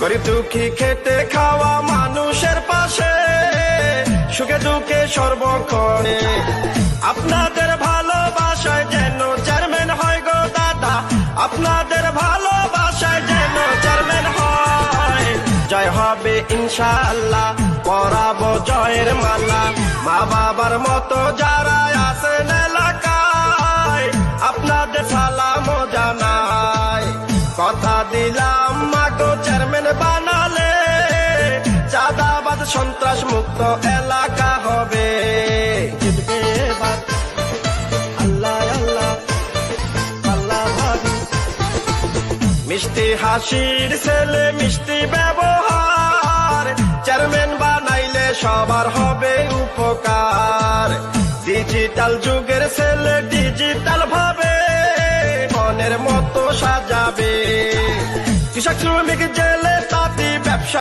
গরিব দুঃখী খেটে খাওয়া মানুষের পাশে সুখে দুঃখে সর্বক্ষণে আপনাদের ভালোবাসায় যেন চেয়ারম্যান হয় গো দাদা, আপনাদের ভালোবাসায় যেন চেয়ারম্যান হয়। জয় হবে ইনশাআল্লাহ, পরাবো জয়ের মালা। মা বাবার মতো যারা আছেন এলাকায় আপনাদের সালাম জানাই। কথা দিলাম মাগো চেয়ারম্যান বানালে চাঁদাবাদ সন্ত্রাস মুক্ত এলাকা হবে। জিতবে এবার আল্লাহ আল্লাহ আল্লাহ ভাবি। মিষ্টি হাসির ছেলে মিষ্টি ব্যবহার, চেয়ারম্যান বানাইলে সবার হবে উপকার। ডিজিটাল যুগের ছেলে ডিজিটাল ভাবে মনের মতো সাজাবে। কৃষক শ্রমিক জেলে